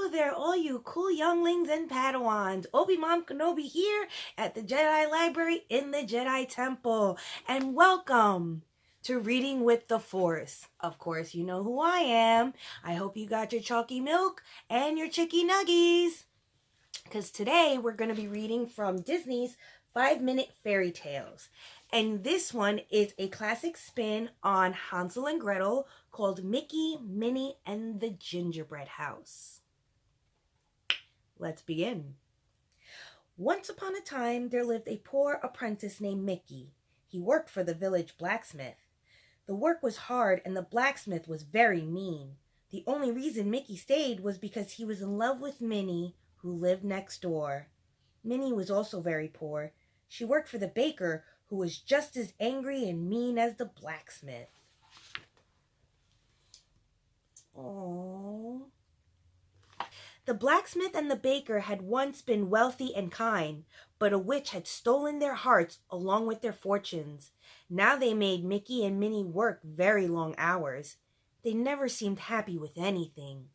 Hello there, all you cool younglings and Padawans. Obi-Wan Kenobi here at the Jedi Library in the Jedi Temple. And welcome to Reading with the Force. Of course, you know who I am. I hope you got your chalky milk and your chicky nuggies. Because today we're going to be reading from Disney's 5-Minute Fairy Tales. And this one is a classic spin on Hansel and Gretel called Mickey, Minnie, and the Gingerbread House. Let's begin. Once upon a time, there lived a poor apprentice named Mickey. He worked for the village blacksmith. The work was hard and the blacksmith was very mean. The only reason Mickey stayed was because he was in love with Minnie, who lived next door. Minnie was also very poor. She worked for the baker, who was just as angry and mean as the blacksmith. Aww. The blacksmith and the baker had once been wealthy and kind, but a witch had stolen their hearts along with their fortunes. Now they made Mickey and Minnie work very long hours. They never seemed happy with anything.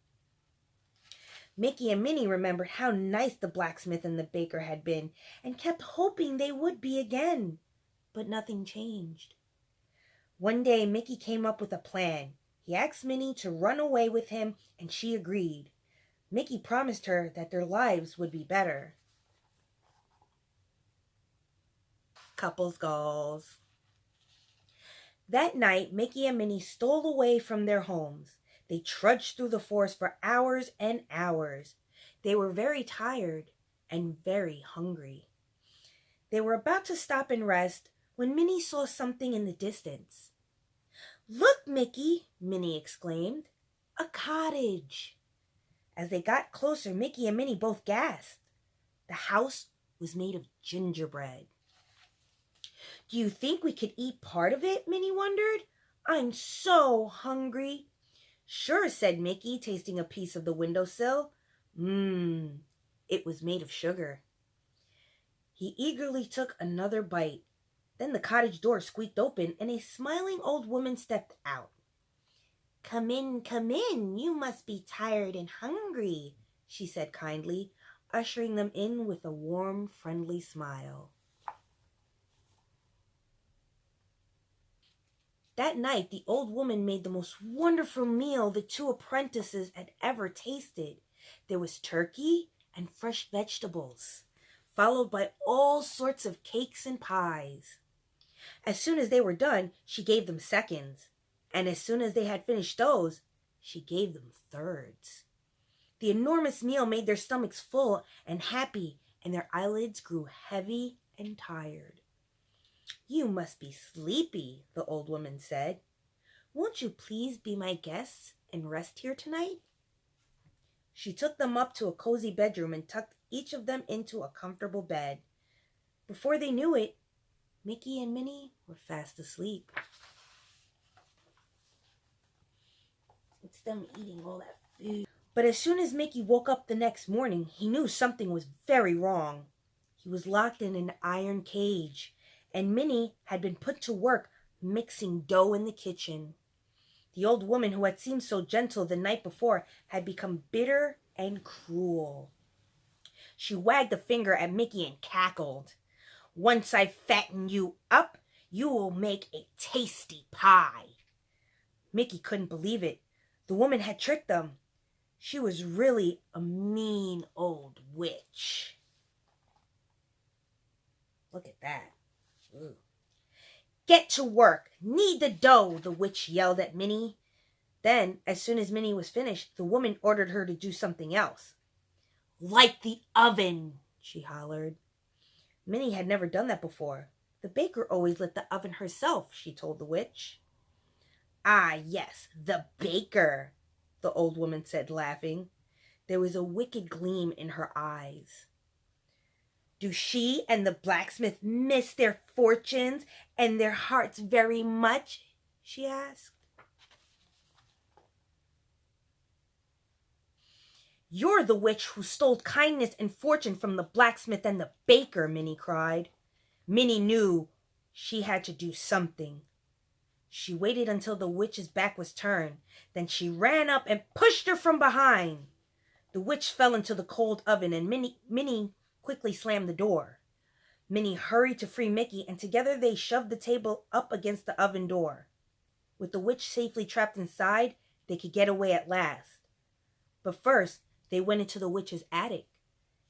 Mickey and Minnie remembered how nice the blacksmith and the baker had been and kept hoping they would be again. But nothing changed. One day, Mickey came up with a plan. He asked Minnie to run away with him, and she agreed. Mickey promised her that their lives would be better. Couples goals. That night, Mickey and Minnie stole away from their homes. They trudged through the forest for hours and hours. They were very tired and very hungry. They were about to stop and rest when Minnie saw something in the distance. "Look, Mickey," Minnie exclaimed. "A cottage." As they got closer, Mickey and Minnie both gasped. The house was made of gingerbread. "Do you think we could eat part of it?" Minnie wondered. "I'm so hungry." "Sure," said Mickey, tasting a piece of the windowsill. It was made of sugar. He eagerly took another bite. Then the cottage door squeaked open and a smiling old woman stepped out. Come in, you must be tired and hungry," she said kindly, ushering them in with a warm, friendly smile. That night, the old woman made the most wonderful meal the two apprentices had ever tasted. There was turkey and fresh vegetables, followed by all sorts of cakes and pies. As soon as they were done, she gave them seconds. And as soon as they had finished those, she gave them thirds. The enormous meal made their stomachs full and happy, and their eyelids grew heavy and tired. "You must be sleepy," the old woman said. "Won't you please be my guests and rest here tonight?" She took them up to a cozy bedroom and tucked each of them into a comfortable bed. Before they knew it, Mickey and Minnie were fast asleep. It's them eating all that food. But as soon as Mickey woke up the next morning, he knew something was very wrong. He was locked in an iron cage, and Minnie had been put to work mixing dough in the kitchen. The old woman who had seemed so gentle the night before had become bitter and cruel. She wagged a finger at Mickey and cackled. "Once I fatten you up, you will make a tasty pie." Mickey couldn't believe it. The woman had tricked them. She was really a mean old witch. Look at that. Ooh. "Get to work. Knead the dough," the witch yelled at Minnie. Then, as soon as Minnie was finished, the woman ordered her to do something else. "Light the oven," she hollered. Minnie had never done that before. The baker always lit the oven herself, she told the witch. "Ah, yes, the baker," the old woman said, laughing. There was a wicked gleam in her eyes. "Do she and the blacksmith miss their fortunes and their hearts very much?" she asked. "You're the witch who stole kindness and fortune from the blacksmith and the baker," Minnie cried. Minnie knew she had to do something. She waited until the witch's back was turned. Then she ran up and pushed her from behind. The witch fell into the cold oven, and Minnie quickly slammed the door. Minnie hurried to free Mickey, and together they shoved the table up against the oven door. With the witch safely trapped inside, they could get away at last. But first, they went into the witch's attic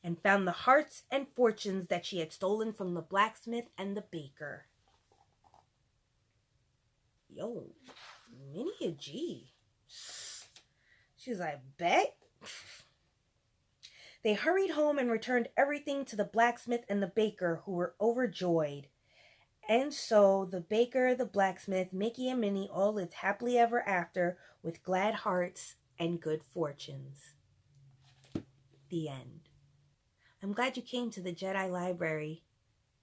and found the hearts and fortunes that she had stolen from the blacksmith and the baker. Yo, Minnie a G. She was like, bet. They hurried home and returned everything to the blacksmith and the baker, who were overjoyed. And so the baker, the blacksmith, Mickey and Minnie all lived happily ever after with glad hearts and good fortunes. The end. I'm glad you came to the Jedi Library.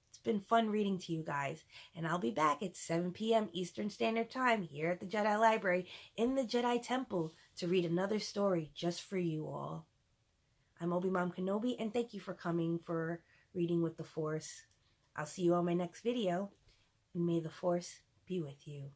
It's been fun reading to you guys. And I'll be back at 7 p.m. Eastern Standard Time here at the Jedi Library in the Jedi Temple to read another story just for you all. I'm Obi-Mom Kenobi, and thank you for coming for Reading with the Force. I'll see you on my next video, and may the Force be with you.